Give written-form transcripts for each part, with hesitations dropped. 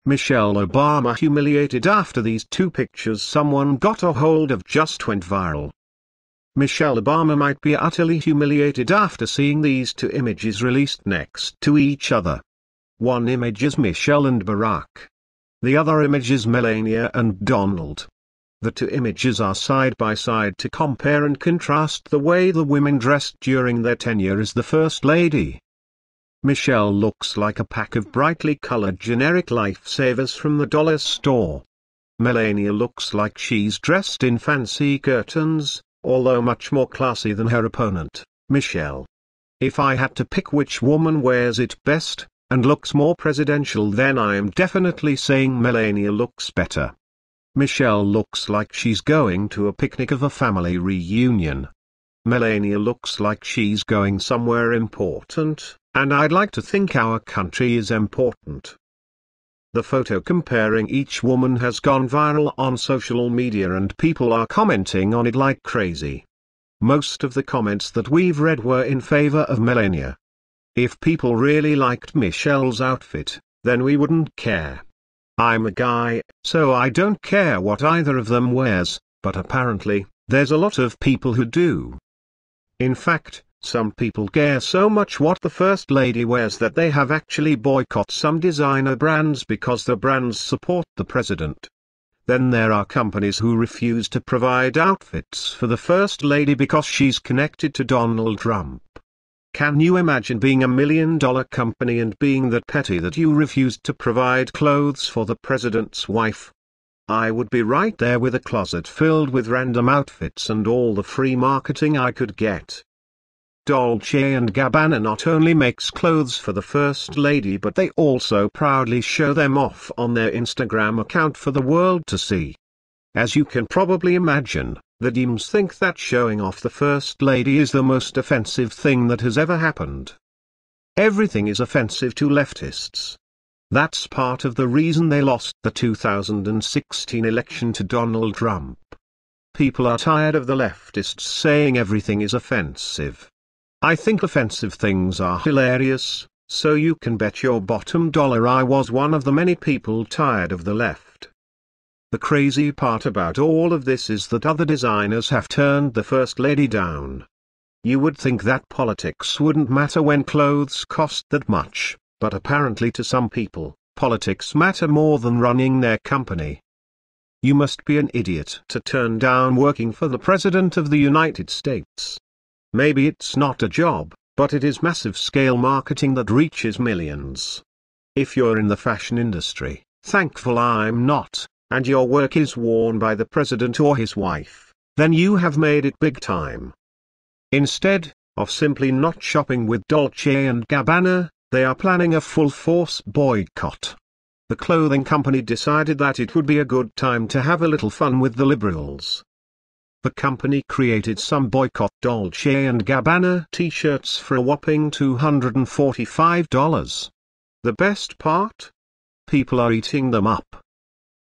Michelle Obama humiliated after these two pictures someone got a hold of just went viral. Michelle Obama might be utterly humiliated after seeing these two images released next to each other. One image is Michelle and Barack. The other image is Melania and Donald. The two images are side by side to compare and contrast the way the women dressed during their tenure as the First Lady. Michelle looks like a pack of brightly colored generic lifesavers from the dollar store. Melania looks like she's dressed in fancy curtains, although much more classy than her opponent, Michelle. If I had to pick which woman wears it best, and looks more presidential, then I am definitely saying Melania looks better. Michelle looks like she's going to a picnic of a family reunion. Melania looks like she's going somewhere important, and I'd like to think our country is important. The photo comparing each woman has gone viral on social media and people are commenting on it like crazy. Most of the comments that we've read were in favor of Melania. If people really liked Michelle's outfit, then we wouldn't care. I'm a guy, so I don't care what either of them wears, but apparently, there's a lot of people who do. In fact, some people care so much what the First Lady wears that they have actually boycotted some designer brands because the brands support the president. Then there are companies who refuse to provide outfits for the First Lady because she's connected to Donald Trump. Can you imagine being $1 million company and being that petty that you refused to provide clothes for the president's wife? I would be right there with a closet filled with random outfits and all the free marketing I could get. Dolce & Gabbana not only makes clothes for the First Lady, but they also proudly show them off on their Instagram account for the world to see. As you can probably imagine, the Dems think that showing off the First Lady is the most offensive thing that has ever happened. Everything is offensive to leftists. That's part of the reason they lost the 2016 election to Donald Trump. People are tired of the leftists saying everything is offensive. I think offensive things are hilarious, so you can bet your bottom dollar I was one of the many people tired of the left. The crazy part about all of this is that other designers have turned the First Lady down. You would think that politics wouldn't matter when clothes cost that much, but apparently to some people, politics matter more than running their company. You must be an idiot to turn down working for the President of the United States. Maybe it's not a job, but it is massive scale marketing that reaches millions. If you're in the fashion industry, thankful I'm not, and your work is worn by the president or his wife, then you have made it big time. Instead of simply not shopping with Dolce & Gabbana, they are planning a full-force boycott. The clothing company decided that it would be a good time to have a little fun with the liberals. The company created some boycott Dolce & Gabbana t-shirts for a whopping $245. The best part? People are eating them up.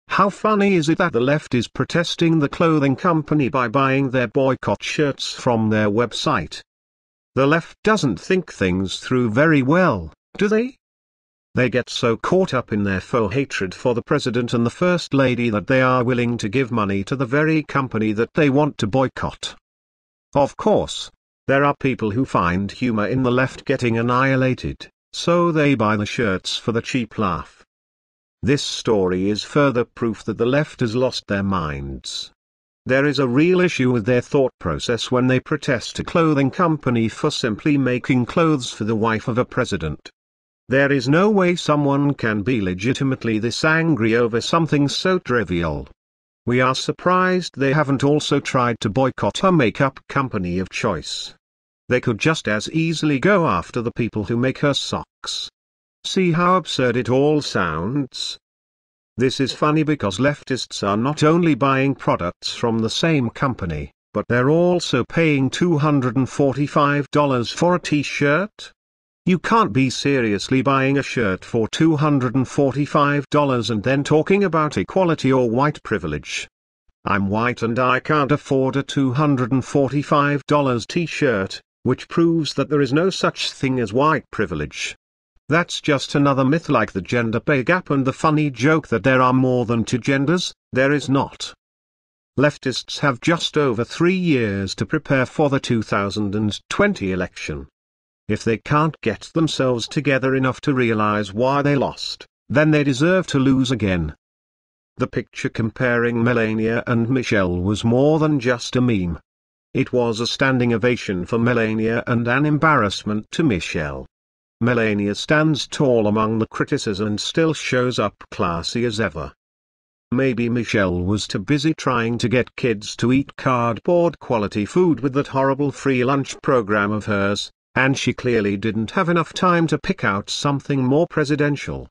How funny is it that the left is protesting the clothing company by buying their boycott shirts from their website? The left doesn't think things through very well, do they? They get so caught up in their faux hatred for the president and the First Lady that they are willing to give money to the very company that they want to boycott. Of course, there are people who find humor in the left getting annihilated, so they buy the shirts for the cheap laugh. This story is further proof that the left has lost their minds. There is a real issue with their thought process when they protest a clothing company for simply making clothes for the wife of a president. There is no way someone can be legitimately this angry over something so trivial. We are surprised they haven't also tried to boycott a makeup company of choice. They could just as easily go after the people who make her socks. See how absurd it all sounds? This is funny because leftists are not only buying products from the same company, but they're also paying $245 for a t-shirt. You can't be seriously buying a shirt for $245 and then talking about equality or white privilege. I'm white and I can't afford a $245 t-shirt, which proves that there is no such thing as white privilege. That's just another myth like the gender pay gap and the funny joke that there are more than two genders. There is not. Leftists have just over 3 years to prepare for the 2020 election. If they can't get themselves together enough to realize why they lost, then they deserve to lose again. The picture comparing Melania and Michelle was more than just a meme. It was a standing ovation for Melania and an embarrassment to Michelle. Melania stands tall among the critics and still shows up classy as ever. Maybe Michelle was too busy trying to get kids to eat cardboard quality food with that horrible free lunch program of hers, and she clearly didn't have enough time to pick out something more presidential.